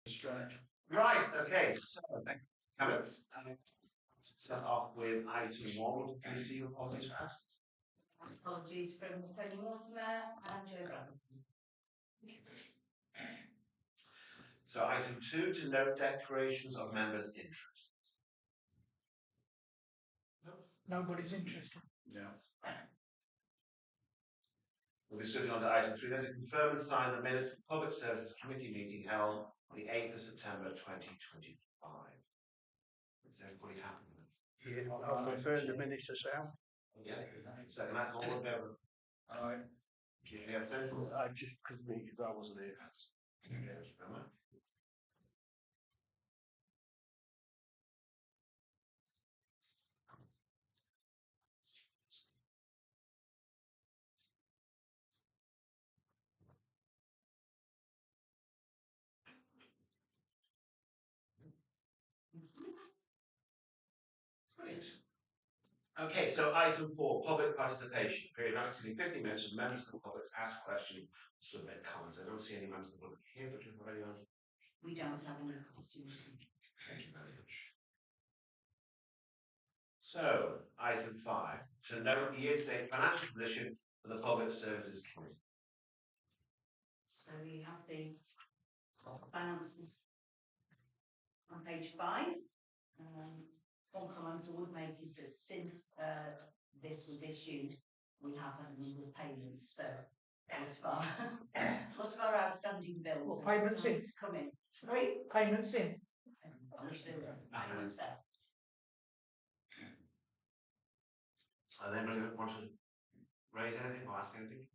Stretch. Right, okay, so Helen, start off with item 1, which is receive apologies for absence. Apologies from Tony Mortimer and Joe Brown. So item 2, to note declarations of members' interests. Nobody's interested. No. We'll be swiftly on to item 3 then, to confirm and sign the minutes of the Public Services Committee meeting held on the 8th of September 2025. Is everybody happy with it? Yeah, I'll prefer the minutes of sound. Yeah, so that's all in favor. Alright. Any abstentions? I just couldn't make it, I wasn't here. Thank you very much. Brilliant. Okay, so item 4, public participation. Period maximum 50 minutes for members of the public to ask questions, submit comments. I don't see any members of the public here, but you've already on. We don't have any costumes. Thank you very much. So, item 5, to note the year-to-date financial position for the Public Services Committee. So we have the finances on page 5. One comment I would make is that since this was issued, we have had a number of payments. So thus far, lots of our outstanding bills. What payments in? To come in. Sorry. Payments in. I wish there were payments there. Does anybody want to raise anything or ask anything?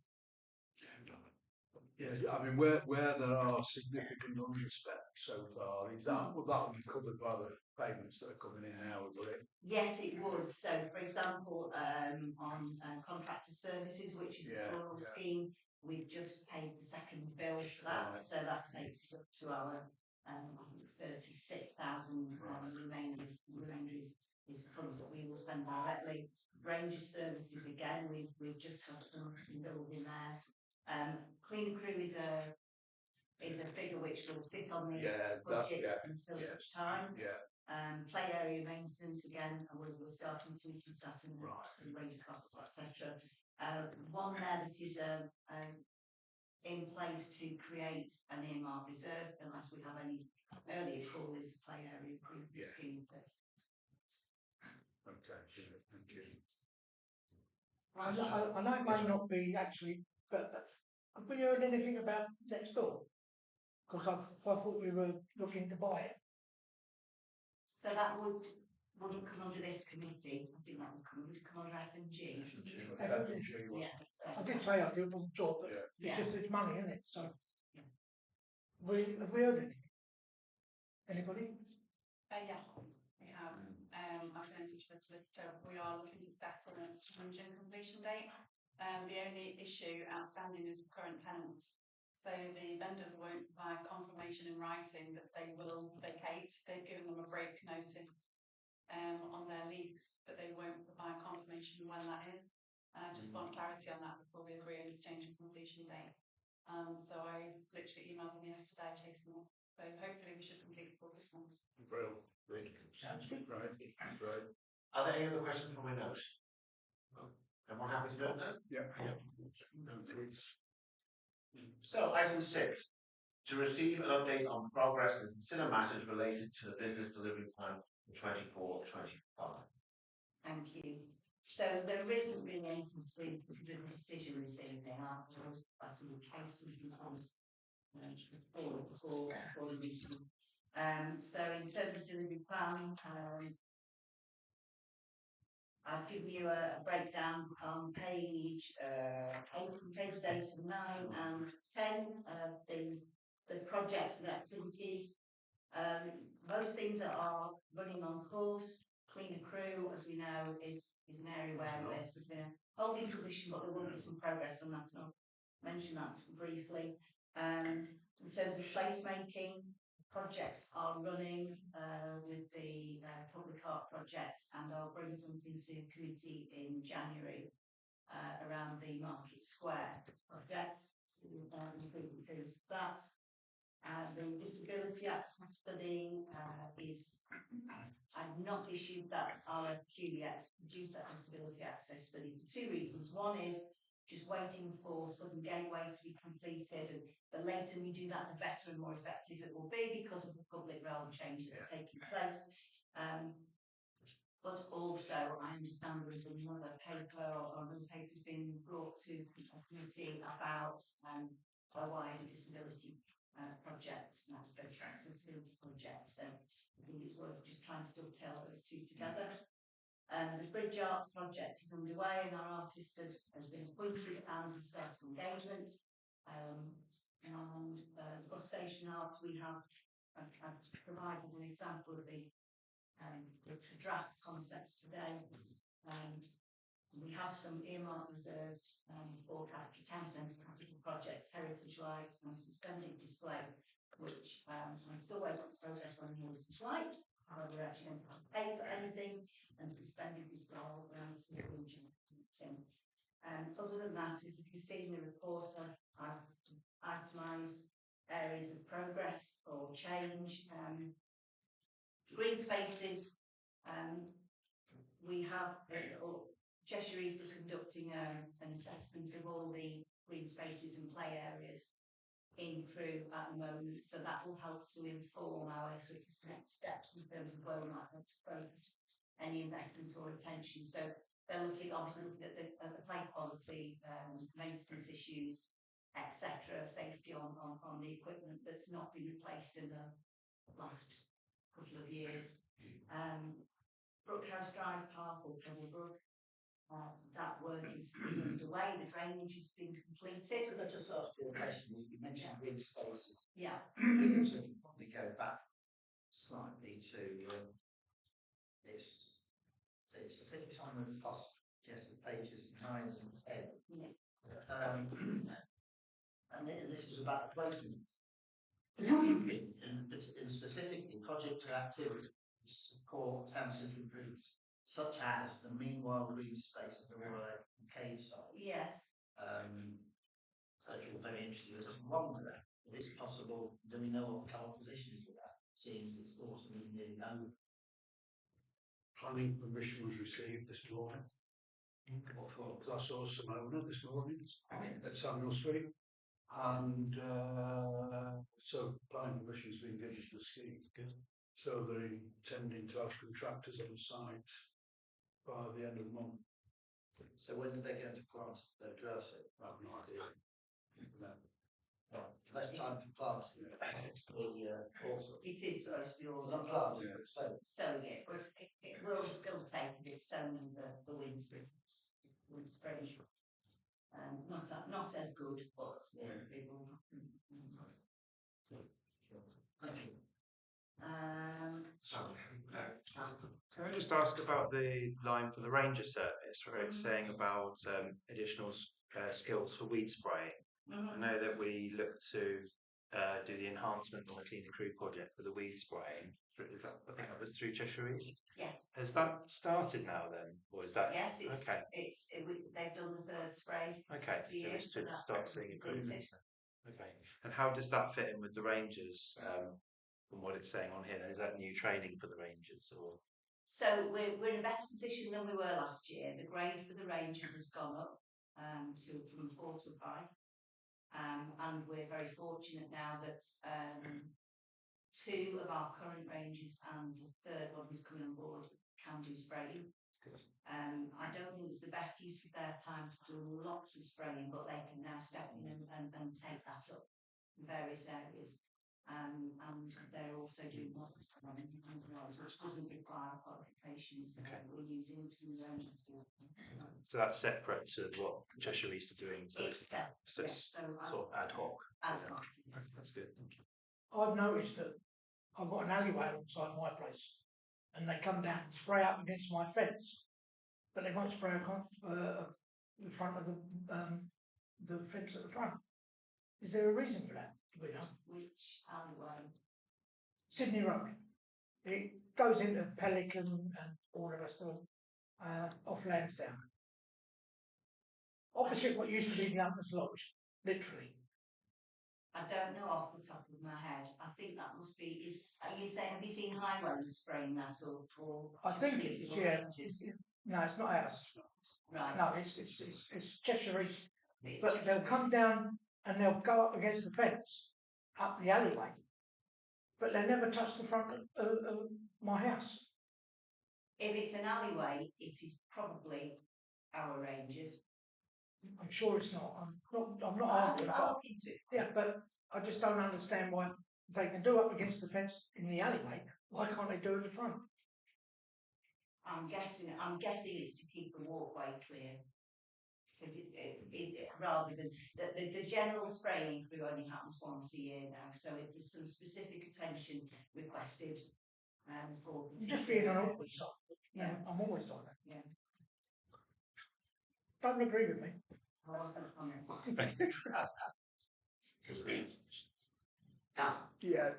Yeah, I mean, where there are significant underspent so far, is that will be covered by the payments that are coming in now, would it? Yes, it would. So, for example, on contractor services, which is a rural scheme, we've just paid the second bill for that. Right. So that takes us up to our, I think, 36,000. Remainder is funds that we will spend directly. Ranger services again, we've just had some bills in there. Clean Crew is a figure which will sit on the budget until such time. Play area maintenance again, and we're starting to meet that and range costs, etc. One there that is in place to create an earmark reserve, unless we have any earlier call, is the play area improvement scheme. Okay, thank you. I know it may not be actually, but have we heard anything about next door? Because I thought we were looking to buy it. So that wouldn't come under this committee. I think that would come under F&G. Yeah. I did say I wasn't sure, but it's just it's money, isn't it? So have we heard anything? Anybody? Yes, we have. I've been in touch with the solicitor. We are looking to settle an exchange and completion date. The only issue outstanding is the current tenants. So the vendors won't provide confirmation in writing that they will vacate. They've given them a break notice on their lease, but they won't provide confirmation when that is. And I just want clarity on that before we agree an exchange and completion date. So I literally emailed them yesterday chasing them. So hopefully we should complete before Christmas. Brilliant. Sounds good, right? Right. Are there any other questions from my note? Everyone happy to do it now? Yeah. So, item 6, to receive an update on progress and consider matters related to the business delivery plan for 24-25. Thank you. So there isn't really anything to consider the decision this evening. That's in case something comes before the meeting. So in terms of delivery plan, I've given you a breakdown on pages 8 and 9 and 10 of the projects and activities. Most things are running on course. Clean Crew, as we know, is an area where there's been a holding position, but there will be some progress on that, and I'll mention that briefly. In terms of placemaking, projects are running with the public art project, and I'll bring something to committee in January around the Market Square project. That. The disability access study is, I've not issued that RFQ yet, produced that disability access study for two reasons. One is just waiting for Southern Gateway to be completed, and the later we do that, the better and more effective it will be because of the public realm changes that are taking place. But also, I understand there is another paper or another paper has been brought to a committee about a wider disability project, and accessibility project. So I think it's worth just trying to dovetail those two together. The Bridge Arts project is underway, and our artist has been appointed and has started engagement. And bus station art, we have I've provided an example of the draft concepts today. We have some earmark reserves for town centre capital projects, heritage lights and suspended display, which I'm still waiting for progress on heritage lights. However, we're actually going to have to pay for anything, and suspended display around the region. Other than that, as you can see in the report, I've itemised areas of progress or change. Green spaces, we have Cheshire East are conducting an assessment of all the green spaces and play areas in Crewe at the moment, so that will help to inform our sort of next steps in terms of where we might want to focus any investment or attention. So they're obviously looking at the play quality, maintenance issues, etc., safety on the equipment that's not been replaced in the last couple of years. Brookhouse Drive Park or Pebblebrook, that work is underway. The drainage has been completed. Could I just ask you a question? You mentioned green spaces. Yeah. So if you probably go back slightly to it's I think it's on the cost, yes, the pages 9 and 10. Yeah. And this was about replacement. In specifically project or activity support town centre improvements, such as the meanwhile green space at the Royal Arcade site. Yes. So if you're very interested, I just wonder if it's possible, do we know what the current position is with that? Seeing as this autumn is nearly over. Planning permission was received this morning. What for? Because I saw Simona this morning at Samuel Street, and so planning permission's been given to the scheme. So they're intending to have contractors on site by the end of the month. So when are they going to plant the grass? I have no idea. Less time for plants. Also. It is supposed to be all Some plants. sowing it, but it will still take a bit sown in the wind spreading. Not as good, but it will. Thank you. Sorry. Can I just ask about the line for the Ranger service where it's saying about additional skills for weed spraying? I know that we look to do the enhancement on the Clean Crewe project for the weed spraying. Is that, I think that was through Cheshire East. Yes. Has that started now then, or is that? Yes, it's okay. They've done the third spray. Okay, so we should start seeing improvements. Okay, and how does that fit in with the Rangers? From what it's saying on here, is that new training for the Rangers or? So we're in a better position than we were last year. The grade for the Rangers has gone up from 4 to 5, and we're very fortunate now that 2 of our current Rangers and the third one who's coming on board can do spraying. I don't think it's the best use of their time to do lots of spraying, but they can now step in and take that up in various areas. And they're also doing models which doesn't require qualifications. Okay. We're using some Rangers to do. So that's separate to what Cheshire East are doing. So It's separate. so Yes, so sort of ad hoc. ad hoc. Yes. That's good. Thank you. I've noticed that I've got an alleyway alongside my place, and they come down and spray up against my fence, but they won't spray across the front of the fence at the front. Is there a reason for that? Do we know? Which alleyway? Sydney Road. It goes into Pelican and all the rest of them, off Lansdowne. Opposite what used to be the Umpers Lodge, literally. I don't know off the top of my head. I think that must be. Are you saying, have you seen Highlands spraying that or I think it's, yeah, no, it's not ours. right. No, it's Cheshire East. It's But they'll come down and they'll go up against the fence, up the alleyway. But they never touch the front of my house. If it's an alleyway, it is probably our rangers. I'm sure it's not. I'm not I'll arguing. look into it. Yeah, but I just don't understand why if they can do up against the fence in the alleyway, why can't they do it in the front? I'm guessing it's to keep the walkway clear. Rather than the general spraying through only happens once a year now, so if there's some specific attention requested for Just being an awkward side. Yeah. I'm always like that. Yeah. Don't agree with me. I wasn't commenting. Yeah,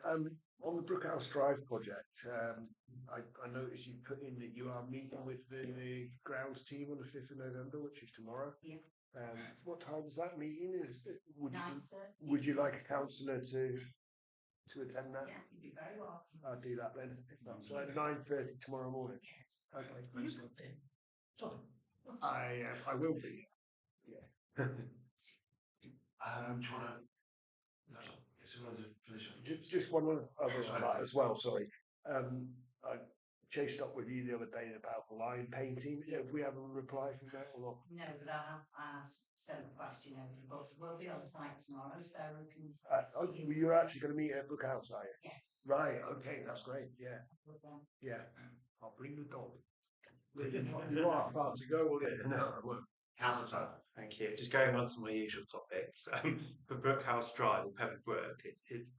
on the Brookhouse Drive project, I noticed you put in that you are meeting with the grounds team on the 5th of November, which is tomorrow. Yeah. What time is that meeting? $9:30. Would you like a councillor to attend that? Yeah, you'd be very welcome. I'll do that then. If that's right. 9:30 tomorrow morning. Yes. Okay. You got there. Sorry. I will be. Yeah. Do you want to? Finish up? Just one other on that as well. Sorry. I chased up with you the other day about the line painting. Have we have a reply from that or not? No, but I have sent a question over, but we'll be on site tomorrow, so we can. You're actually going to meet at Brookhouse, are you? Yes. Right. Okay. That's great. Yeah. Yeah. I'll bring the dog. You are about to go, will you? No, I won't. Councillor Tyler. Thank you. Just going on to my usual topics. For Brookhouse Drive and Pembroke Work,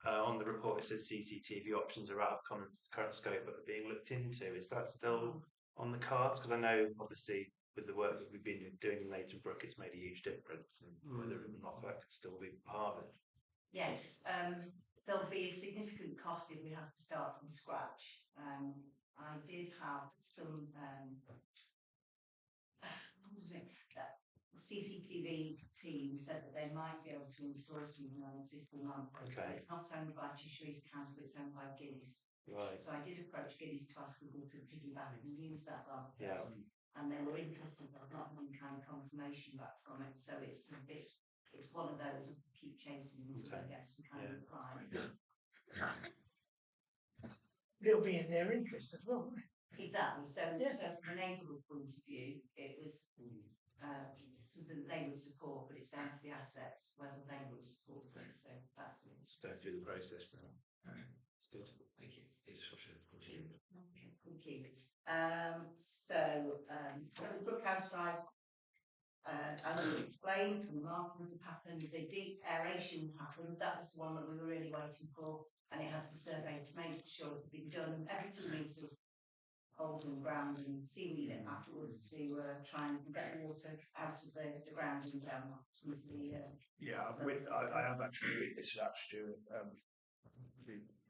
on the report it says CCTV options are out of current scope but are being looked into. Is that still on the cards? Because I know obviously with the work that we've been doing in Leighton Brook, it's made a huge difference, and whether or not that could still be part of it. Yes, there'll be a significant cost if we have to start from scratch. I did have some CCTV team said that they might be able to install something on existing land. Okay. It's not owned by Cheshire East Council, it's owned by Guinness. Right. So I did approach Guinness to ask people to piggyback and use that land. Yeah. And they were interested, but not any kind of confirmation back from it. So it's one of those that keep chasing until they get some kind of reply. It'll be in their interest as well, won't it? Exactly. So, Yeah. so from a neighbourhood point of view, it was something that they would support, but it's down to the assets whether they would support it. So that's the Just go through the process then. It's good. Thank you. It's continue. Okay, thank you. Brookhouse Drive, as we explained, some markings have happened, the deep aeration happened. That was the one that we were really waiting for, and it had to be surveyed to make sure it had been done every 2 meters. Holes in the ground and seaweed in afterwards to try and get water out of the ground and down into the. Yeah, I have actually witnessed that, Stuart,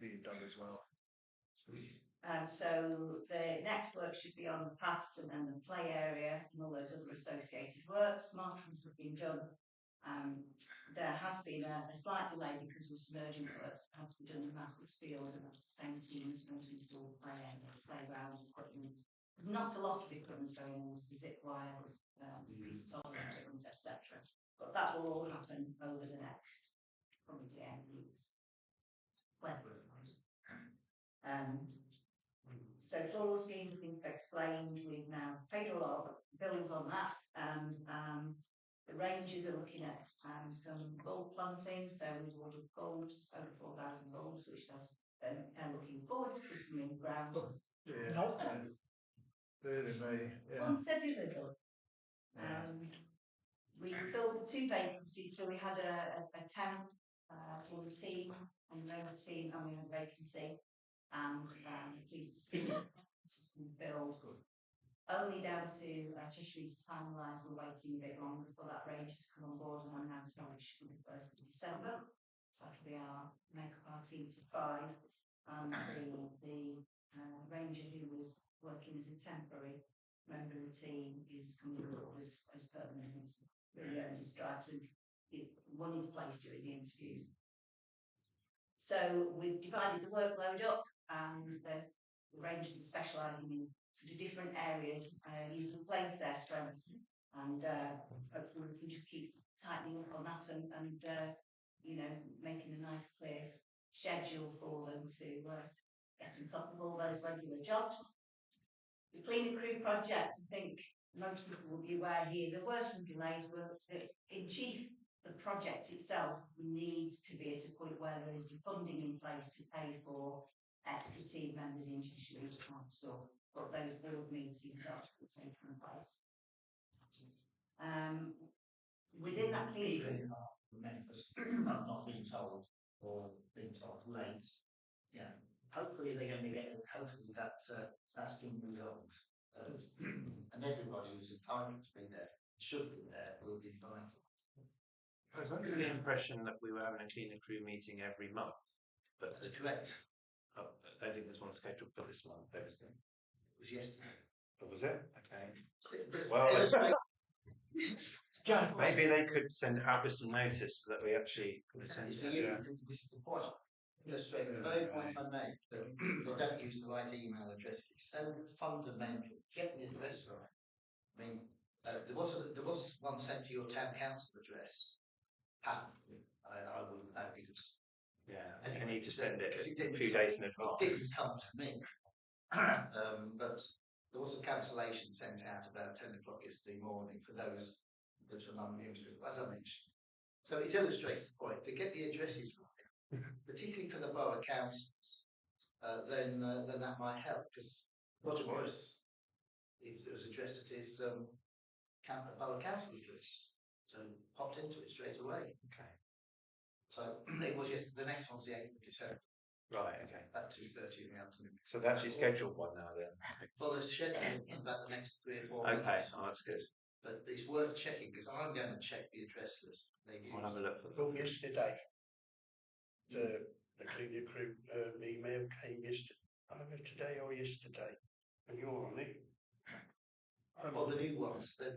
being done as well. So the next work should be on the paths and then the play area and all those other associated works. Markings have been done. There has been a slight delay because of submerging works that had to be done in Macclesfield, and that's the same team who's going to install playground equipment. Not a lot of equipment going on, there's zip wires, pieces of equipment, etc. But that will all happen over the next probably 10 weeks. So floral schemes, I think I've explained, we've now paid all our bills on that, and the rangers are looking at some bulb planting, so we've ordered bulbs, over 4,000 bulbs, which they're looking forward to putting in the ground. Yeah. Not Really, yeah. Once they're delivered. We filled 2 vacancies, so we had a temp for the team, and another team, and we had a vacancy, and pleased to see this has been filled. Only down to Cheshire East timelines, we're waiting a bit longer for that ranger to come on board, and I'm now told it should be the 1st of December. So that'll be make up our team to 5. And the ranger who was working as a temporary member of the team is coming on board as permanent. It's really only stripes, and one is placed during the interviews. So we've divided the workload up, and there's the rangers are specialising in sort of different areas, using playing to their strengths, and hopefully we can just keep tightening up on that and you know, making a nice clear schedule for them to get on top of all those regular jobs. The Cleaner Crew project, I think most people will be aware here, there were some delays, but in chief, the project itself needs to be at a point where there is the funding in place to pay for extra team members in Cheshire's council, but those board meetings are taking place. Within that Cleaner Crew, members have not been told or been told late. Yeah, hopefully they're going to get. Hopefully that's been resolved, and everybody who's entitled to be there should be there. Will be invited. I was under the impression that we were having a Cleaner Crew meeting every month, but That's correct. I don't think there's one scheduled for this month. There was there. It was yesterday. Oh, was it? Okay. Well, Maybe they could send out with some notice so that we actually could attend. this is the point. Illustrate the very point I made. That they don't use the right email address. It's so fundamental. Get the address right. I mean, there was one sent to your town council address. I wouldn't know because I think I need to send it a few days in advance. It didn't come to me, but there was a cancellation sent out about 10 o'clock yesterday morning for those that were non-used, as I mentioned. So it illustrates the point. To get the addresses right, particularly for the borough councils, then that might help, because Roger Morris was addressed at his borough council address, so popped into it straight away. Okay. So it was yesterday. The next one's the 8th of December. Right. Okay. At 2:30 in the afternoon. So they've actually scheduled one now then. Well, there's scheduling in about the next 3 or 4 Okay. months. Oh, that's good. But it's worth checking, because I'm going to check the address list they've used. I'll have a look for From that. yesterday, the Cleaner Crew email came yesterday, either today or yesterday, and you're on it. Well, the new ones, the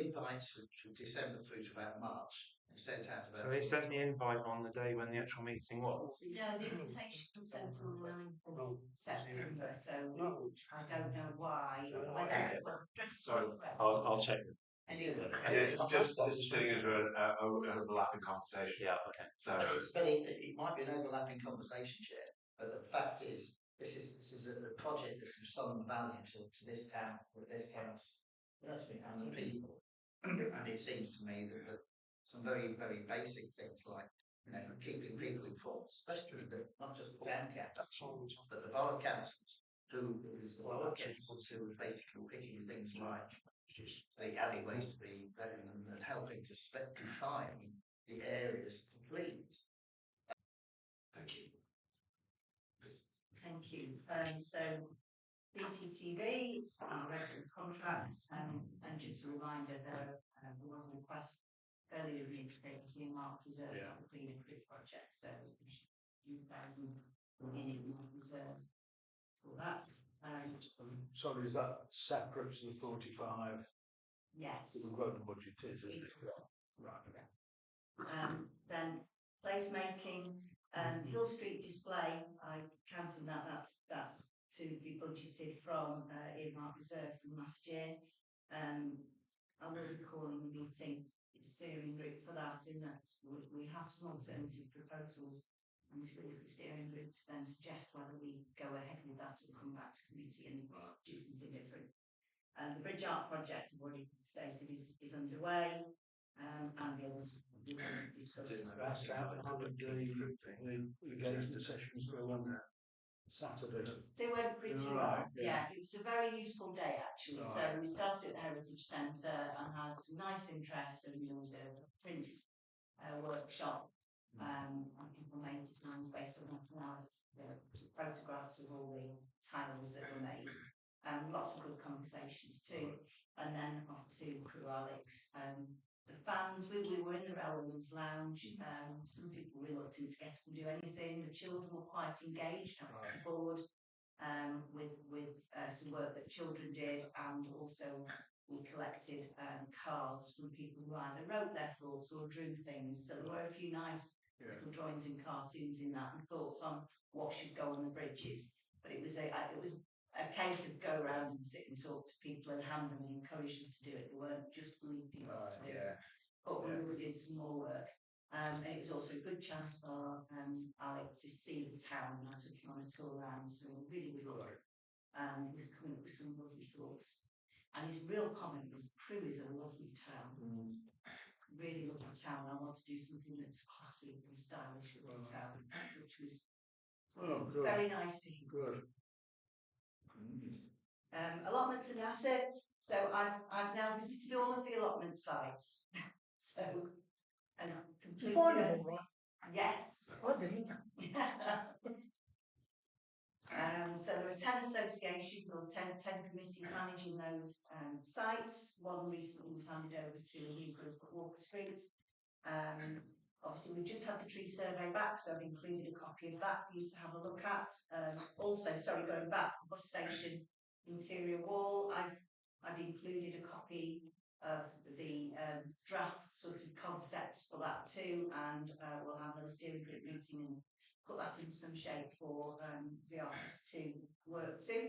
invites from December through to about March, they sent out about. So they sent the invite on the day when the actual meeting was. no, the invitation was sent on the 9th of September, so No. I don't know why. Okay. So I'll check. Anyway, it's just this is turning into an overlapping conversation. Yeah. Okay. So It might be an overlapping conversation, Chair, but the fact is, this is a project that's of some value to this town, with this council, and the people. And it seems to me that some very, very basic things like, you know, keeping people informed, especially not just the town council, but the borough councils, who is the borough councils who are basically picking things like the alleyways to be and helping to define the areas to clean. Thank you. thank you. So BTTV is our regular contract, and just a reminder there was a request earlier in the Mark Reserve for the Cleaner Crew project, so 2,000 in reserve for that. Sorry, is that separate to the 45? Yes. The road budget is, isn't it? Right. Then placemaking, Hill Street display, I counting that's to be budgeted from earmark reserve from last year. I will be calling the meeting steering group for that, in that we have some alternative proposals, and we should the steering group to then suggest whether we go ahead with that or come back to committee and do something different. The Bridge Art project, I've already stated, is underway, and we'll discuss. Ask how did the engagement sessions go on Saturday? They went pretty Right, well. Yeah, it was a very useful day actually. Right. So we started at the Heritage Centre and had some nice interest, and there was a print workshop, and people made designs based on photographs of all the tiles that were made. Lots of good conversations too. And then off to Crew Alex. The fans, we were in the Relevance Lounge. Some people were reluctant to get up and do anything. The children were quite engaged, across the board, with some work that children did, and also we collected cards from people who either wrote their thoughts or drew things. So there were a few nice little drawings and cartoons in that, and thoughts on what should go on the bridges. But it was a case of go around and sit and talk to people and hand them and encourage them to do it. They weren't just leave people to do it. But we were doing some more work. And it was also a good chance for Alex to see the town, and I took him on a tour around, so really good luck. And he was coming up with some lovely thoughts. And his real comment was, Crewe is a lovely town. Really lovely town. I want to do something that's classy and stylish with this town, which was very nice to hear. Good. Allotments and assets. So I've now visited all of the allotment sites. So and completed. You find them all right? Yes. I didn't. So there are 10 associations or 10 committees managing those sites. One recently was handed over to a new group at Walker Street. Obviously, we've just had the tree survey back, so I've included a copy of that for you to have a look at. Also, sorry, going back, the bus station interior wall, I've included a copy of the draft sort of concepts for that too, and we'll have a steering group meeting and put that in some shape for the artists to work to.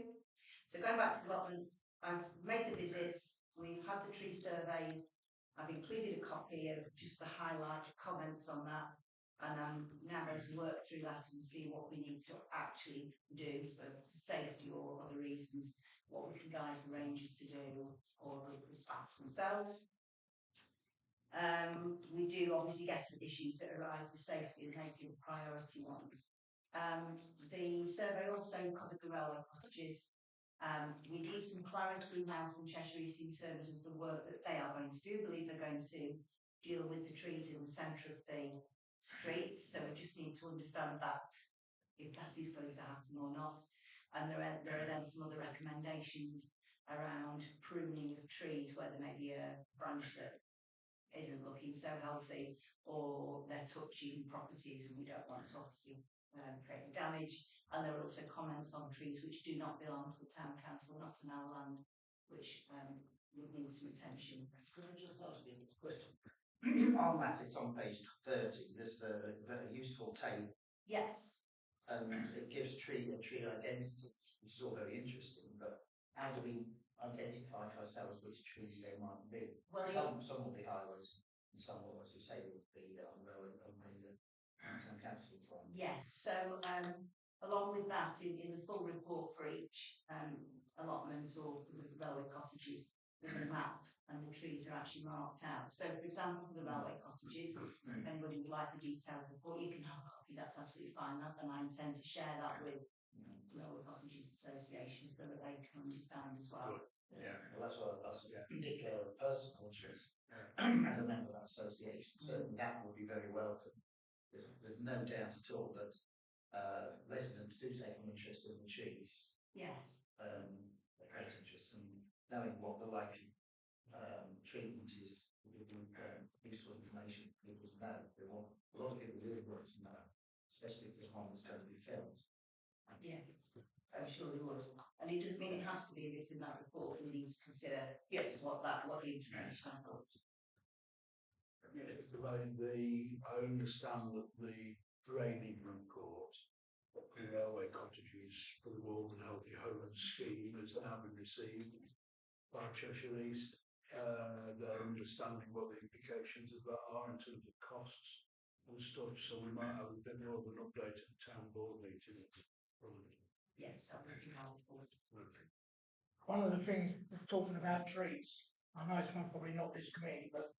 So going back to allotments, I've made the visits, we've had the tree surveys, I've included a copy of just the highlight comments on that, and I'm now going to work through that and see what we need to actually do for safety or other reasons, what we can guide the rangers to do or the staff themselves. We do obviously get some issues that arise with safety and making priority ones. The survey also covered the railway cottages. We need some clarity now from Cheshire East in terms of the work that they are going to do. I believe they're going to deal with the trees in the centre of the street, so we just need to understand that, if that is going to happen or not. And there are then some other recommendations around pruning of trees where there may be a branch that isn't looking so healthy, or they're touching properties and we don't want to obviously create damage. And there are also comments on trees which do not belong to the town council, not on our land, which would need some attention. Can I just ask you a question? On that, it's on page 30. There's a very useful tape. Yes. And it gives a tree identity, which is all very interesting. But how do we identify ourselves which trees they might be? Well, some will be highways, and some will, as you say, will be on the town council plan. Yes. So along with that, in the full report for each allotment or for the railway cottages, there's a map and the trees are actually marked out. So, for example, the railway cottages, if anybody would like a detailed report, you can have a copy. That's absolutely fine. And I intend to share that with the Railway Cottages Association so that they can understand as well. Yeah, well, that's what particular personal interest as a member of that association. Certainly, that would be very welcome. There's no doubt at all that residents do take an interest in the trees. Yes. A great interest in knowing what the likely treatment is, useful information for people to know. A lot of people really want to know, especially if there's one that's going to be filmed. Yes, I'm sure we would. And it doesn't mean it has to be this in that report. We need to consider what the information I thought. Yes, I understand that the drainage report, the railway cottages for the Warm and Healthy Homes scheme has now been received by Cheshire East. They're understanding what the implications of that are in terms of costs and stuff, so we might have a bit more of an update at the town board meeting. Yes, that would be helpful. One of the things talking about trees, I know it's probably not this committee, but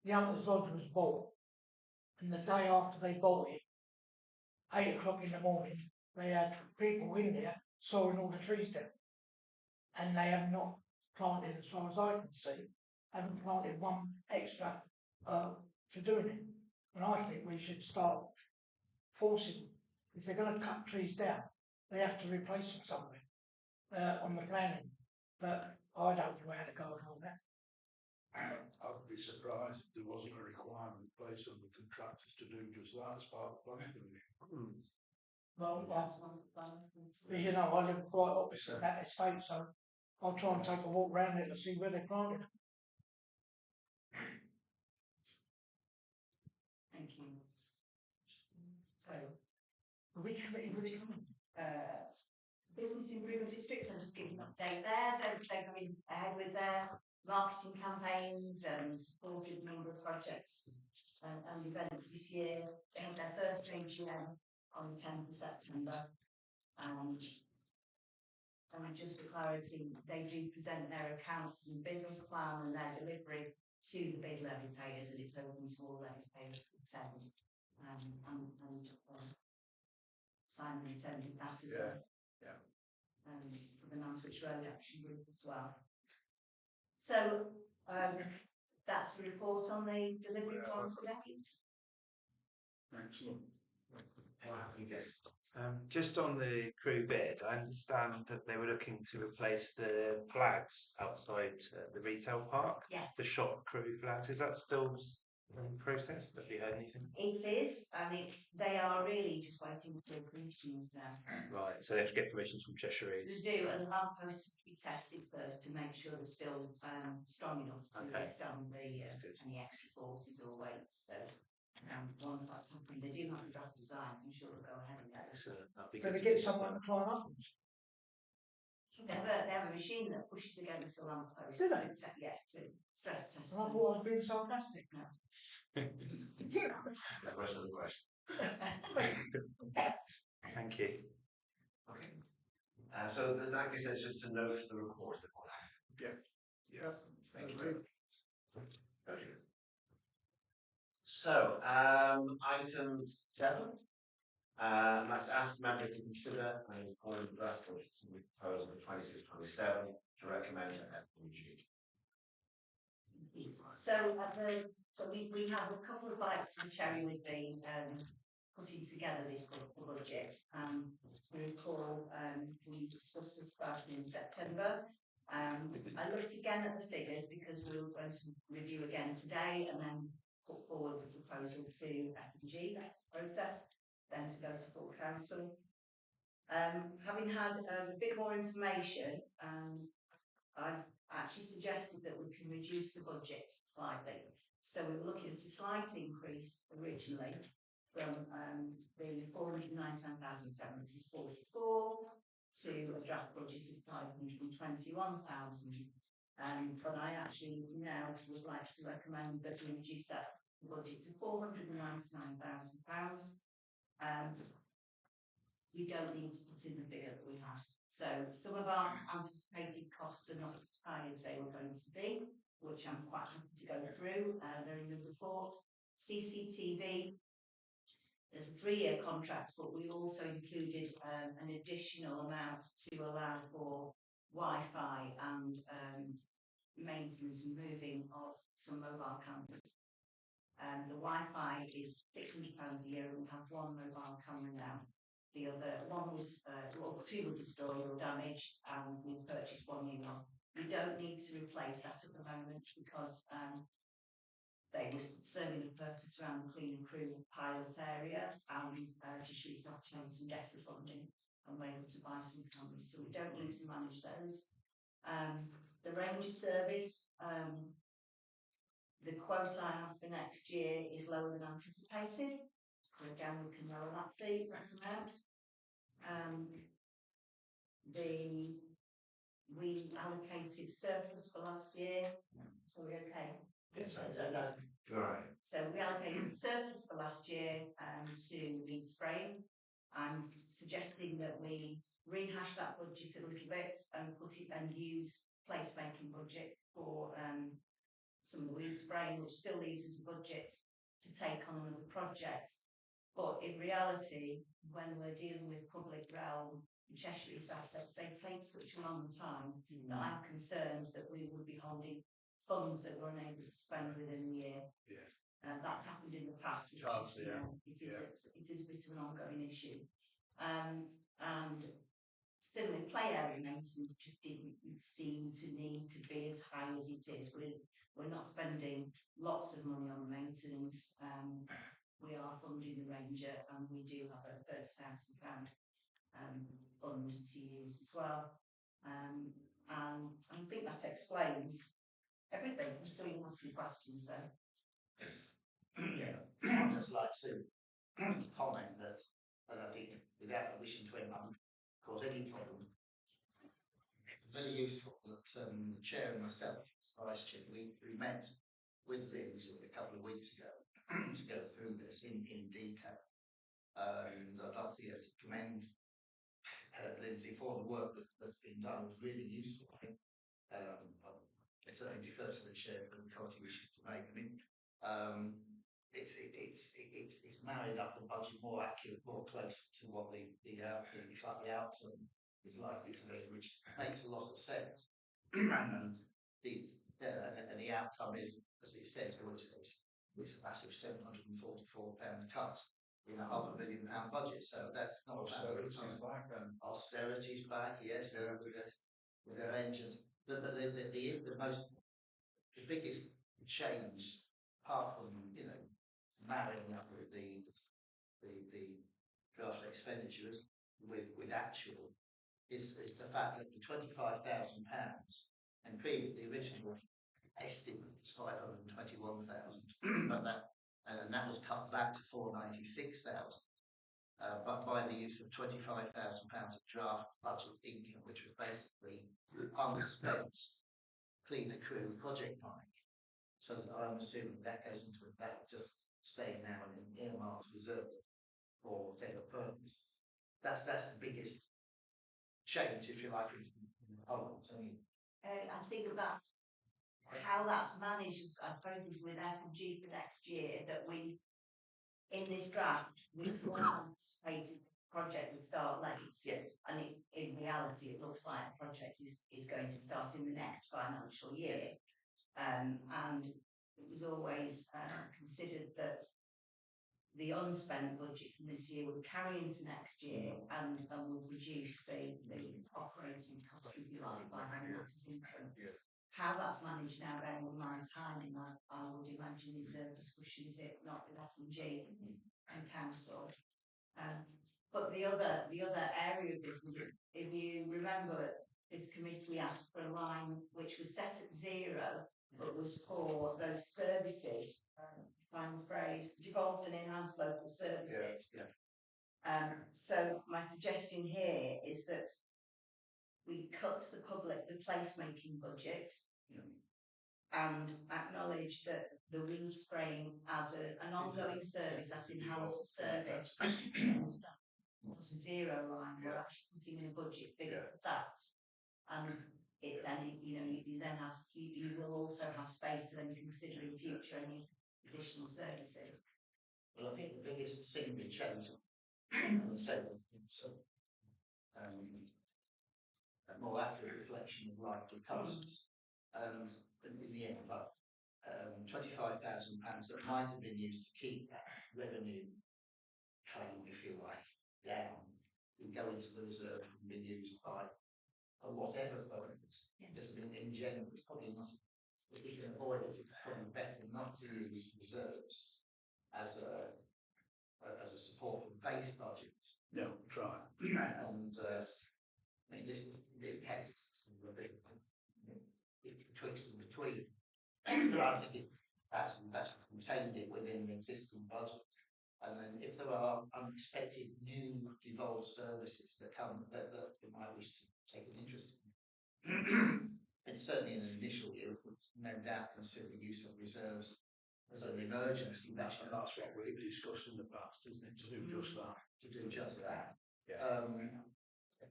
the Youngers Lodge was bought, and the day after they bought it, 8 o'clock in the morning, they had people in there sawing all the trees down, and they have not planted, as far as I can see, haven't planted one extra for doing it. And I think we should start forcing, if they're going to cut trees down, they have to replace them somewhere on the planning. But I don't know how to go on that. I would be surprised if there wasn't a requirement placed on the contractors to do just that as part of the planning. Well, as you know, I live quite opposite that estate, so I'll try and take a walk around it to see where they planted them. Thank you. Which committee would it come? Business Improvement District, I'm just giving an update there. They're going ahead with their marketing campaigns and supported a number of projects and events this year. They had their first AGM on the 10th of September. And just for clarity, they do present their accounts and business plan and their delivery to the bid levy payers, and it's open to all levy payers to attend. Simon attended that as for the Nantwich Road Action Group as well. So that's the report on the delivery plan today. Excellent. Yes. Just on the crew bid, I understand that they were looking to replace the flags outside the retail park. Yes. The shop crew flags. Is that still in process? Have you heard anything? It is, and they are really just waiting for permissions now. Right, so they have to get permissions from Cheshire So East. they do, and the lampposts have to be tested first to make sure they're still strong enough to withstand any extra forces or weights. So once that's happened, they do have the draft designs. I'm sure they'll go ahead and get it. So that'd be Can good they to get see. someone to climb up? They have a machine that pushes against the lamppost. Do they? To stress test. And I thought I was being sarcastic. No. The rest of the question. Thank you. Okay. So that case is just a note for the report. Yes. Thank you very much. Okay. So, item 7. That's asked members to consider and inform the draft projects and proposal for 26-27 to recommend FMG. So we have a couple of bites of the cherry with the putting together this budget. We recall we discussed this back in September. I looked again at the figures because we were going to review again today and then put forward the proposal to FMG. That's the process. Then to go to full council. Having had a bit more information, I've actually suggested that we can reduce the budget slightly. So we were looking at a slight increase originally from the 499,744 to a draft budget of 521,000. But I actually now would like to recommend that we reduce that budget to £499,000. We don't need to put in the figure that we have. So some of our anticipated costs are not as high as they were going to be, which I'm quite happy to go through. They're in the report. CCTV, there's a 3-year contract, but we also included an additional amount to allow for Wi-Fi and maintenance and moving of some mobile cameras. The Wi-Fi is £600 a year, and we have 1 mobile camera now. The other one was, 2 were destroyed or damaged, and we purchased 1 new one. We don't need to replace that at the moment because they were serving a purpose around the Clean and Crew pilot area, and Cheshire East obtained some DEFRA funding and we're able to buy some cameras, so we don't need to manage those. The Ranger service, the quote I have for next year is lower than anticipated. So again, we can lower that fee, that amount. We allocated surplus for last year. So we're okay. Yes, All right. So we allocated surplus for last year to weed spraying. I'm suggesting that we rehash that budget a little bit and put it and use placemaking budget for some of the weed spraying, which still leaves us a budget to take on another project. But in reality, when we're dealing with public realm and Cheshire East assets, they take such a long time that I'm concerned that we would be holding funds that we're unable to spend within a year. Yeah. And that's happened in the past, which is, you know, it is a bit of an ongoing issue. And similarly, play area maintenance just didn't seem to need to be as high as it is. We're not spending lots of money on maintenance. We are funding the Ranger, and we do have a £30,000 fund to use as well. And I think that explains everything. I'm sure you have some questions there. Yes. Yeah, I'd just like to comment that, and I think without wishing to cause any problem. Very useful that the chair and myself, as vice chair, we met with Lindsay a couple of weeks ago to go through this in detail. And I'd like to commend Lindsay for the work that's been done. It was really useful. I think I certainly defer to the chair for the committee wishes to make. I mean, it's married up the budget more accurate, more close to what the outcome is likely to be, which makes a lot of sense. And the outcome is, as it says, it's a massive £744 cut in a £500 million budget. So that's not Austerity's back then. Austerity's back, yes, with their engines. The biggest change, apart from marrying up with the draft expenditures with actual, is the fact that the £25,000 and the original estimate was 521,000, but that was cut back to 496,000. But by the use of £25,000 of draft budget income, which was basically unspent cleaner crew project money. So that I'm assuming that goes into that just staying now in an earmarked reserve for whatever purpose. That's the biggest change, if you like, in the whole. I think that's how that's managed. I suppose is with F&G for next year that we, in this draft, we've anticipated the project would start late, and in reality, it looks like the project is going to start in the next financial year. And it was always considered that the unspent budget from this year would carry into next year and would reduce the operating costs, if you like, by having that as income. How that's managed now, bearing in mind timing, I would imagine is a discussion, is it not with F&G and council? But the other area of this, if you remember, this committee asked for a line which was set at zero, but was for those services, final phrase, devolved and enhanced local services. So my suggestion here is that we cut the placemaking budget and acknowledge that the weed spraying as an ongoing service, that in-house service, was a zero line. We're actually putting in a budget figure for that, and it then you will also have space to then consider in future any additional services. Well, I think the biggest single change, a more accurate reflection of likely costs, and in the end, but £25,000 that might have been used to keep that revenue claim, if you like, down, would go into the reserve and be used by whatever purpose. Just in general, it's probably not. If we can avoid it, it's probably better not to use reserves as a support for the base budget. No, try. And in this case, it's a bit betwixt and between. But I think it actually contained it within the existing budget. And then if there are unexpected new devolved services that come that you might wish to take an interest in, and certainly in an initial year, we would no doubt consider the use of reserves as an emergency measure. That's what we've discussed in the past, isn't it? To do just that. To do just that. Yeah.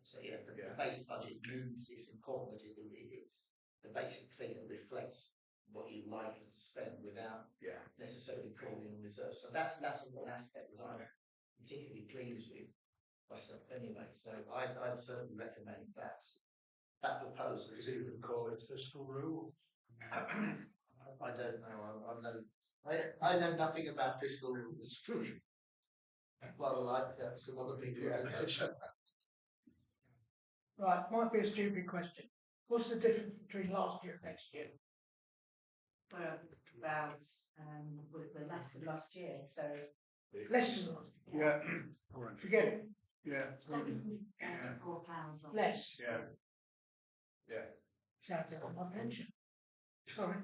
So the base budget moves. It's important that it's the basic figure reflects what you'd like to spend without necessarily calling in reserves. So that's one aspect that I'm particularly pleased with myself anyway. So I'd certainly recommend that proposal. Is it even call it fiscal rule? I don't know. I know nothing about fiscal rules. Well, like some other people. Right, might be a stupid question. What's the difference between last year and next year? Well, about we're less than last year, so Less than last year. Yeah. Forget it. Yeah. £4 Less. Yeah. Exactly on my pension. Sorry.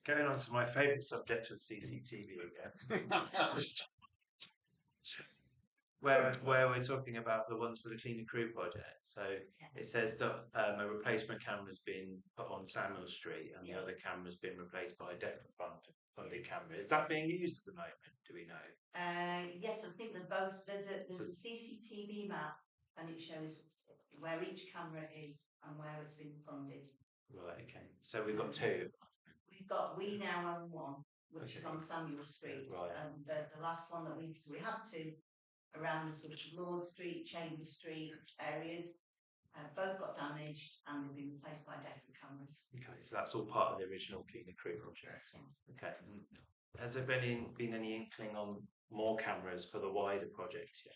Going on to my favourite subject of CCTV again. where we're talking about the ones for the Cleaner Crew project. So it says that a replacement camera's been put on Samuel Street, and the other camera's been replaced by a DEFRA funded camera. Is that being used at the moment? Do we know? Yes, I think they're both. There's a CCTV map, and it shows where each camera is and where it's been funded. Right. Okay. So we've got two. We now own one, which is on Samuel Street, Right. and the last one that we had two around the sort of Lord Street, Chambers Street areas. Both got damaged and they've been replaced by DEFRA cameras. Okay, so that's all part of the original Cleaner Crew project. Okay. Has there been any inkling on more cameras for the wider project yet?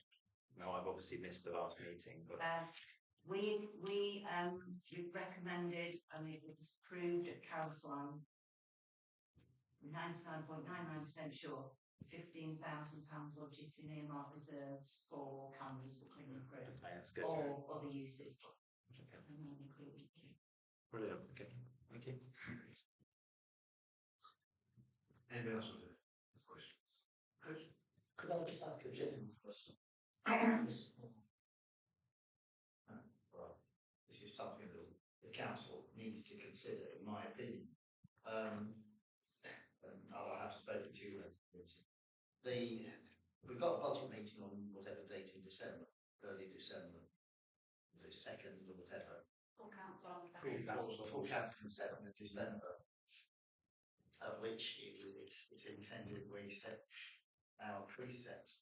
No, I've obviously missed the last meeting, but we recommended, and it was approved at council. I'm 99.99% sure. £15,000 budget in earmark reserves for cameras for Cleaner Crew. Okay, that's good. Or other uses. Okay. Brilliant. Okay. Thank you. Anybody else want to ask questions? Chris? Could I just ask a general question? Well, this is something that the council needs to consider, in my opinion. And I have spoken to you. We've got a budget meeting on whatever date in December, early December. Was it 2nd or whatever? Full council on the second. Full council on the 2nd of December, of which it's intended we set our precept.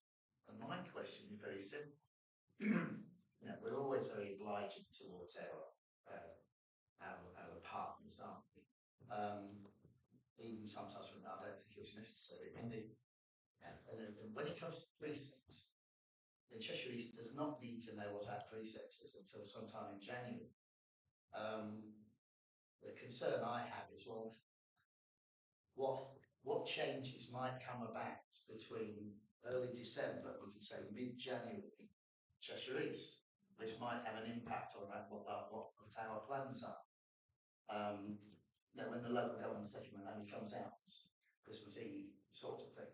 And my question is very simple. We're always very obliging towards our partners, aren't we? Even sometimes when I don't think it's necessary. And when it comes to precepts, the Cheshire East does not need to know what our precepts is until sometime in January. The concern I have is, well, what changes might come about between early December, we can say mid-January, Cheshire East, which might have an impact on what our plans are. When the local government settlement only comes out, Christmas Eve sort of thing,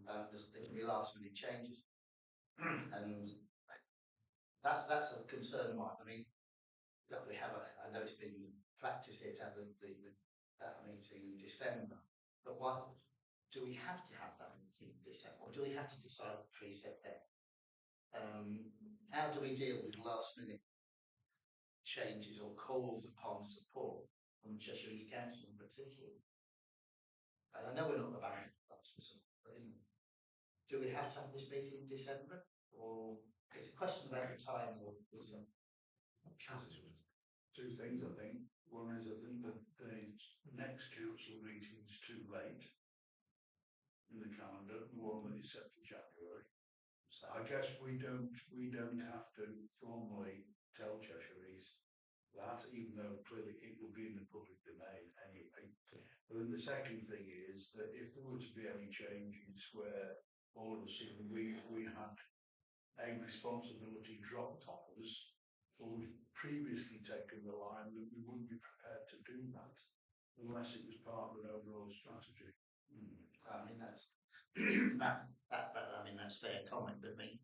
there can be last minute changes, and that's a concern of mine. I mean, look, I know it's been practice here to have that meeting in December, but why do we have to have that meeting in December, or do we have to decide the precept then? How do we deal with last minute changes or calls upon support from the Cheshire East Council in particular? And I know we're not the bank, but do we have to have this meeting in December, or is it a question about the time, or is it? Two things, I think. One is, I think that the next council meeting is too late in the calendar, the one that is set for January. So I guess we don't have to formally tell Cheshire East that, even though clearly it will be in the public domain anyway. But then the second thing is that if there were to be any changes where all of a sudden we had a responsibility dropped on us, or we've previously taken the line that we wouldn't be prepared to do that unless it was part of an overall strategy. I mean, that's that's fair comment, but I mean,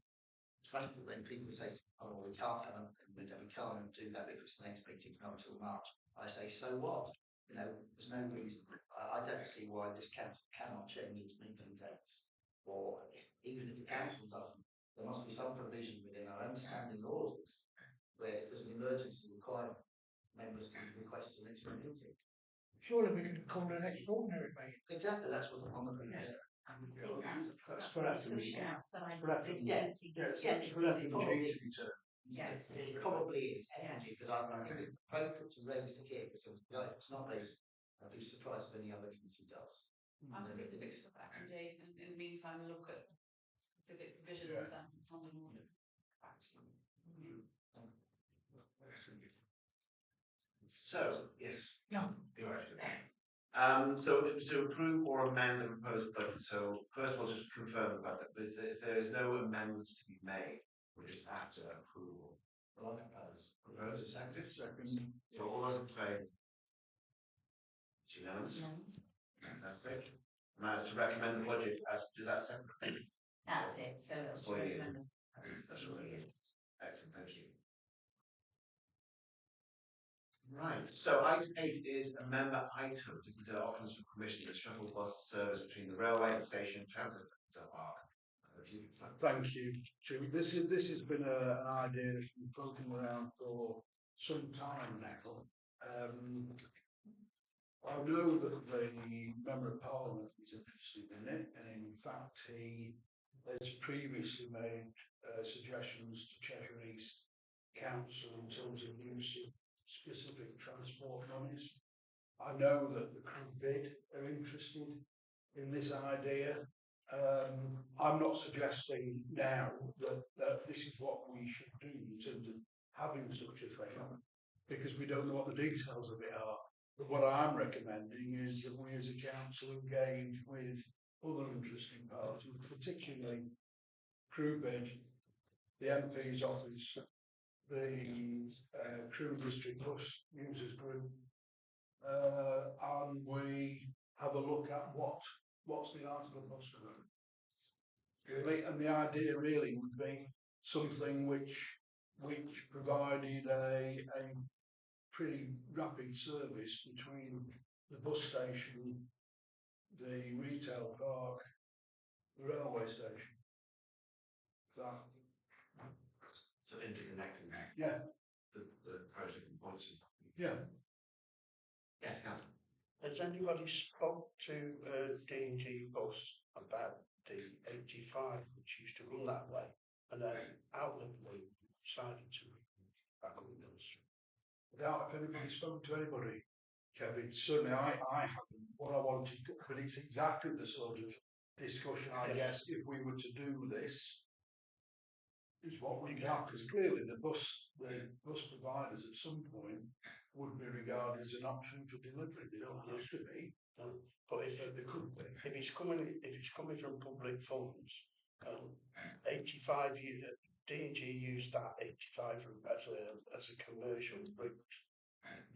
frankly, when people say, "Oh, we can't come and we can't do that because the next meeting's not until March," I say, "So what? There's no reason. I don't see why this council cannot change its meeting dates, or even if the council doesn't, there must be some provision within our own standing orders where if there's an emergency requirement, members can request an extra meeting." Surely we can call an extraordinary meeting. Exactly, that's what I'm on the I think that's for that to be- discussion outside for that to this be- meeting. Yes, it probably is, because I think it's appropriate to raise it here, because it's not raised. I'd be surprised if any other committee does. I'm happy to mix stuff back and do, and in the meantime, look at specific provision in terms of standing orders. So, yes. Yeah. You're right. So it was to approve or amend the proposed budget. So first of all, just to confirm about that. But if there is no amendments to be made, we're just after approval. Well, I propose. Propose, second. So all those in favour? It's unanimous. Fantastic. And that's to recommend the budget as, is that separate? That's it. So it'll Oh, yeah. recommend That's really excellent, thank you. Right, so item 8 is a member item to consider options for permission to shuttle bus service between the railway and station transit park. Thank you, Jim. This has been an idea that's been floating around for some time now. I know that the Member of Parliament is interested in it, and in fact he has previously made suggestions to Cheshire East Council in terms of use of specific transport monies. I know that the CRUBID are interested in this idea. I'm not suggesting now that this is what we should do in terms of having such a thing, because we don't know what the details of it are. But what I'm recommending is that we as a council engage with other interesting parties, particularly CRUBID, the MP's office, the Crewe District Bus Users Group, and we have a look at what's the art of the bus route. Really, and the idea really would be something which provided a pretty rapid service between the bus station, the retail park, the railway station. So interconnecting yeah, the process points. Yeah. Yes, Councillor. Has anybody spoke to D&G Bus about the 85 which used to run that way, and then out of the blue decided to back up Mill Street? Without if anybody spoke to anybody, Kevin, certainly I haven't. What I wanted, but it's exactly the sort of discussion I guess if we were to do this is what we have, because clearly the bus providers at some point would be regarded as an option for delivery. They don't have to be, but if they could be. If it's coming from public funds, 85 years, D&G used that 85 as a commercial route.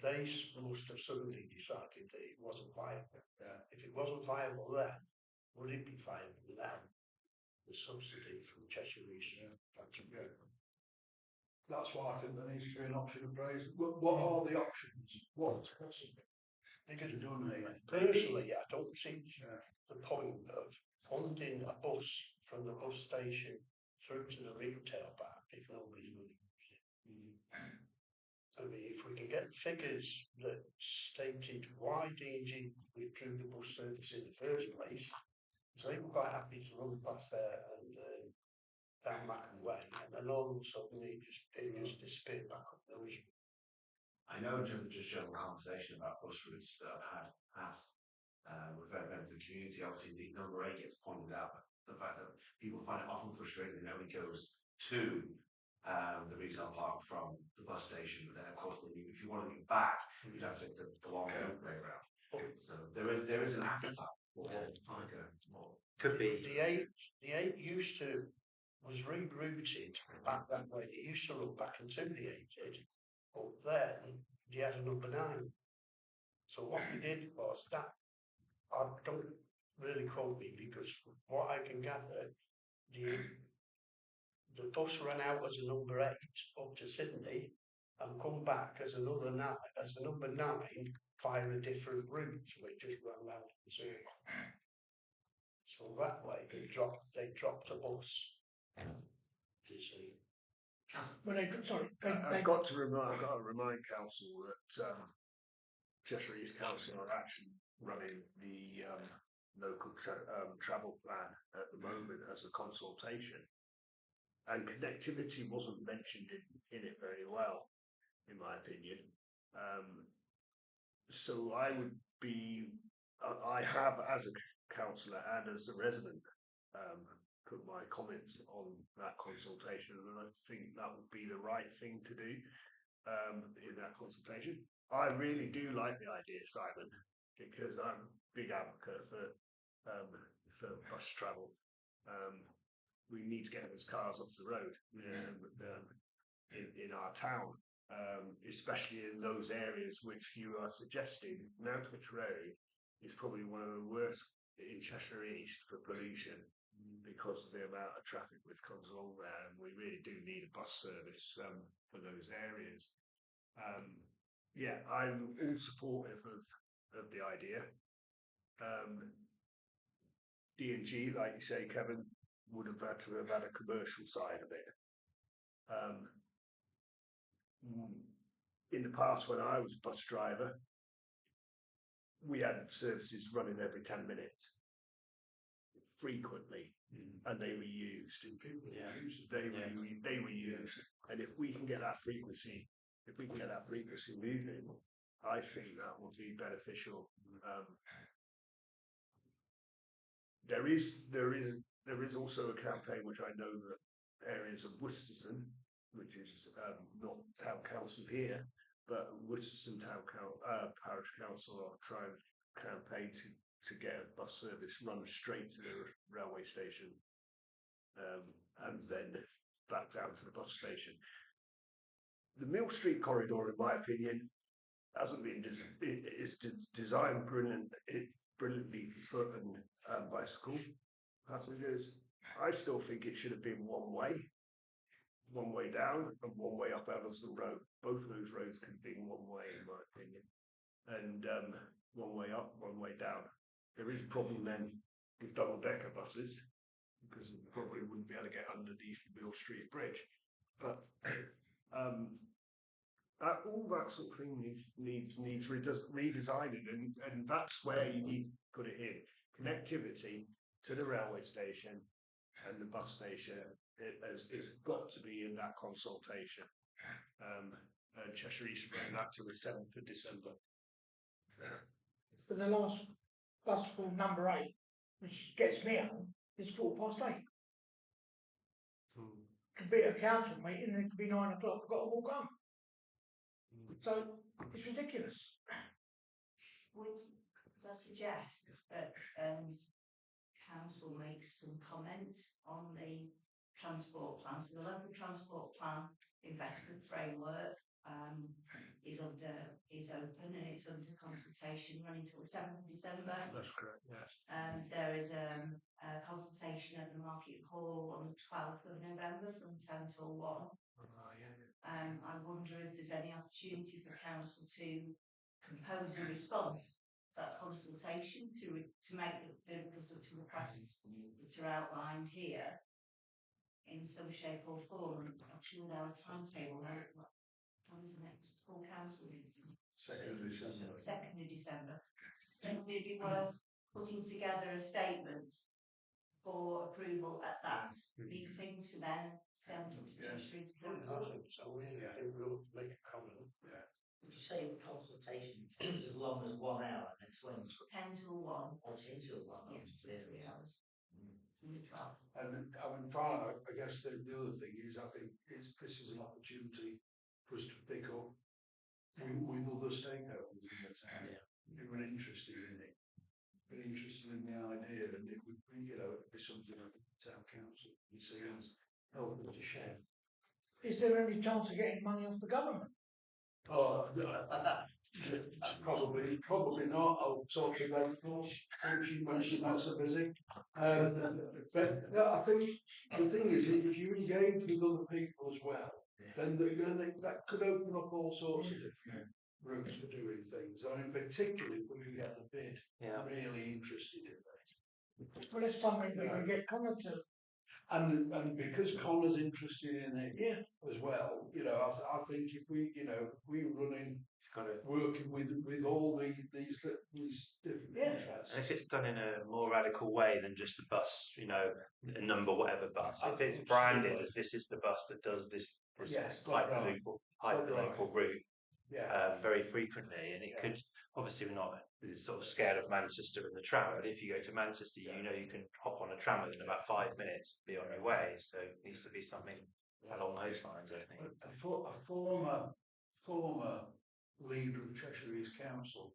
They must have suddenly decided that it wasn't viable. If it wasn't viable then, would it be viable now? The subsidy from Cheshire East. That's why I think there needs to be an option appraisal. What are the options? What's possible? Because personally, I don't see the point of funding a bus from the bus station through to the retail park if nobody's going to use it. I mean, if we can get figures that stated why D&G withdrew the bus service in the first place, so they were quite happy to run past there and down Mackham Way, and then all of a sudden it just disappeared back up the ocean. I know in terms of just general conversation about bus routes that I've had past with members of the community, obviously the number 8 gets pointed out, but the fact that people find it often frustrating that it only goes to the retail park from the bus station, but then of course if you want to get back, you'd have to take the long way around. So there is an appetite for trying to go more. Could be the 8 was rerouted back that way. It used to run back into the 8, but then they had a number 9. So what we did was that, I don't really quote me, because from what I can gather, the bus ran out as a number 8 up to Sydney and come back as a number 9 via a different route, so it just ran round the circle. So that way they dropped a bus. You see. I've got to remind council that Cheshire East Council are actually running the local travel plan at the moment as a consultation, and connectivity wasn't mentioned in it very well, in my opinion. So I have, as a councillor and as a resident, put my comments on that consultation, and I think that would be the right thing to do in that consultation. I really do like the idea, Simon, because I'm a big advocate for bus travel. We need to get those cars off the road in our town, especially in those areas which you are suggesting. Nantwich Road is probably one of the worst in Cheshire East for pollution. because of the amount of traffic which comes along there, and we really do need a bus service for those areas. Yeah, I'm all supportive of the idea. D&G, like you say, Kevin, would have had to have had a commercial side of it. In the past, when I was a bus driver, we had services running every 10 minutes frequently, and they were used. They were used, and if we can get that frequency, moving, I think that will be beneficial. There is also a campaign which I know that areas of Worcestershire, which is not town council here, but Worcestershire parish council are trying to campaign to get a bus service run straight to the railway station, and then back down to the bus station. The Mill Street corridor, in my opinion, hasn't been designed brilliantly for foot and bicycle passengers. I still think it should have been one way down and one way up Ellerslie Road. Both of those roads could have been one way, in my opinion, and one way up, one way down. There is a problem then with double-decker buses, because you probably wouldn't be able to get underneath the Mill Street Bridge. But all that sort of thing needs redesigning, and that's where you need to put it in. Connectivity to the railway station and the bus station has got to be in that consultation. Cheshire East ran that to the 7th of December. So the last bus for number 8, which gets me home, is 8:15. Could be at a council meeting and it could be 9 o'clock. I've got to walk home. So it's ridiculous. Could I suggest that council makes some comments on the transport plan? So the local transport plan investment framework is open and it's under consultation running till the 7th of December. That's correct, yes. There is a consultation at the Market Hall on the 12th of November from 10 till 1. I wonder if there's any opportunity for council to compose a response to that consultation to make the sort of requests that are outlined here in some shape or form. I'm sure there are timetable. When is the next full council meeting? 2nd of December. 2nd of December. So it would be worth putting together a statement for approval at that meeting to then send it to Cheshire Council. So we will make a comment. Would you say the consultation is as long as 1 hour next Wednesday? 10 till 1. Or 10 till 1? Yes, 3 hours. From the 12th. And finally, I guess the other thing is, I think this is an opportunity for us to pick up with other stakeholders in the town who are interested in it, interested in the idea, and it would be, it'd be something I think the town council would see as helping to share. Is there any chance of getting money off the government? Oh, probably not. I'll talk to them when she's not so busy. But no, I think the thing is, if you engage with other people as well, then that could open up all sorts of different routes for doing things. I mean, particularly if we can get the bid really interested in it. Well, it's something we can get Connor to. And because Connor's interested in it as well, I think if we're running, working with all these different interests. And if it's done in a more radical way than just a bus, a number whatever bus, if it's branded as this is the bus that does this hyperlocal route very frequently, and it could, obviously we're not sort of scared of Manchester and the tram, but if you go to Manchester, you can hop on a tram within about 5 minutes, be on your way. So it needs to be something along those lines, I think. A former leader of Cheshire East Council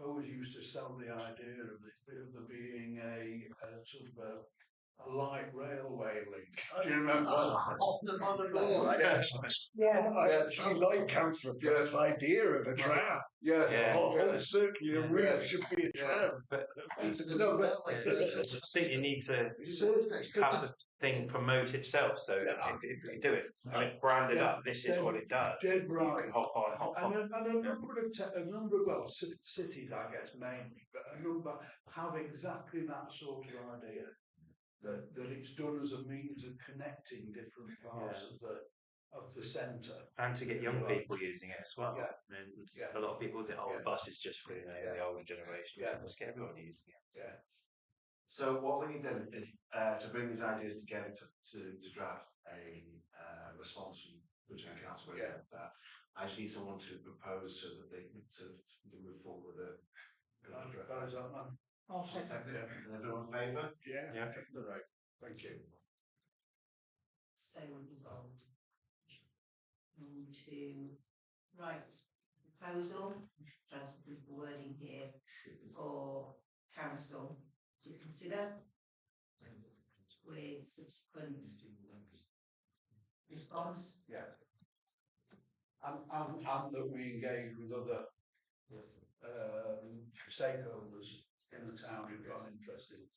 always used to sell the idea of there being a sort of a light railway link. Do you remember? On the monorail. Yes. Yeah. I actually like Councillor Pierce's idea of a tram. Yes. Yeah. Whole circular route Yeah. should be a tram. No, but I think you need to have the thing promote itself. So if you do it, I mean, brand it up. This is what it does. dead right. Hop on, hop on. And a number of well, cities, I guess, mainly, but a number have exactly that sort of idea. That it's done as a means of connecting different parts of the centre. And to get young people using it as well. Yeah. I mean, Yeah. a lot of people think, Yeah. the bus is just for the older generation. Yeah. Let's get everyone using it. Yeah. So what we need then is to bring these ideas together to draft a response from the Town Council. Yeah. I just need someone to propose so that they can move forward with it. I'll second. Everyone in favour? Yeah. Yeah. Right. Thank you. So resolved. On to right proposal, trying to put the wording here for council to consider with subsequent response. Yeah. And that we engage with other stakeholders in the town who are interested.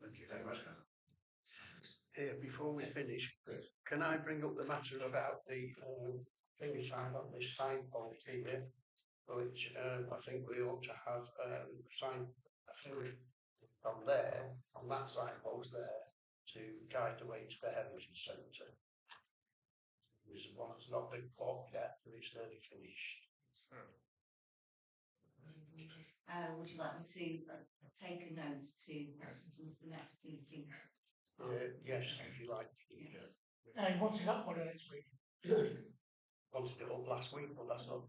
Thank you very much. Here, before we finish, can I bring up the matter about the thing signed on this signpost here, which I think we ought to have a thing from there, from that signpost there, to guide the way to the Heritage Centre. There's one that's not been bought yet, and it's nearly finished. Would you like me to take a note to since the next meeting? Yes, if you like. And he wants it up by the next week. Wanted it up last week, but that's not.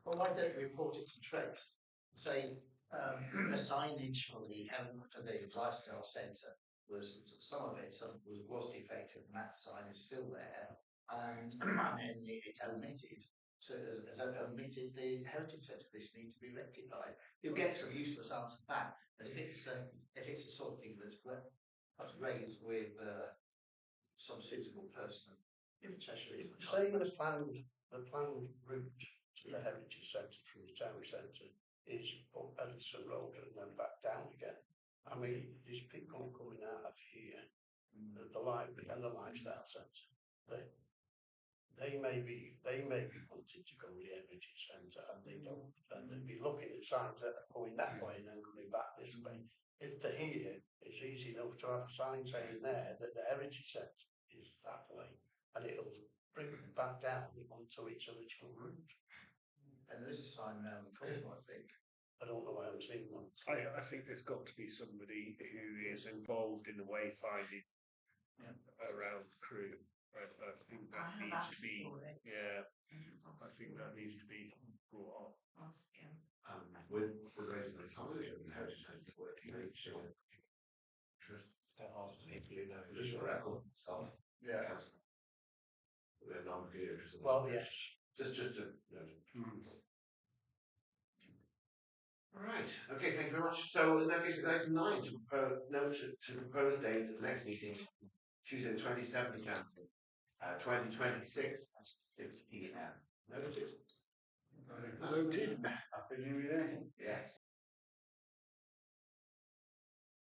Well, why don't we report it to Trace? Say the signage for the lifestyle centre was some of it was defective, and that sign is still there, and then it omitted. So as omitted the heritage centre, this needs to be rectified. You'll get some useless answer back, but if it's the sort of thing that's perhaps raised with some suitable person in Cheshire, Saying the planned route to the Heritage Centre from the town centre is up Edison Road and then back down again. I mean, these people coming out of here, the library and the lifestyle centre, they may be wanting to go to the Heritage Centre and they don't, and they'd be looking at signs that are going that way and then coming back this way. If they're here, it's easy enough to have a sign saying there that the Heritage Centre is that way, and it'll bring them back down onto its original route. and there's a sign around the corner, I think. I don't know why I'm seeing one. I think there's got to be somebody who is involved in the wayfinding around the crew. I think that needs to be. Yeah, I think that needs to be brought on. Ask him. With raising the conversation of the heritage centre working, make sure interests people who know visual record some they're non-clear. Well, yes. Just to Right. Okay. Thank you very much. So in that case, it's item 9 to propose date at the next meeting, Tuesday the 27th of January, 2026 at 6 p.m. Noted. Happy New Year. Yes.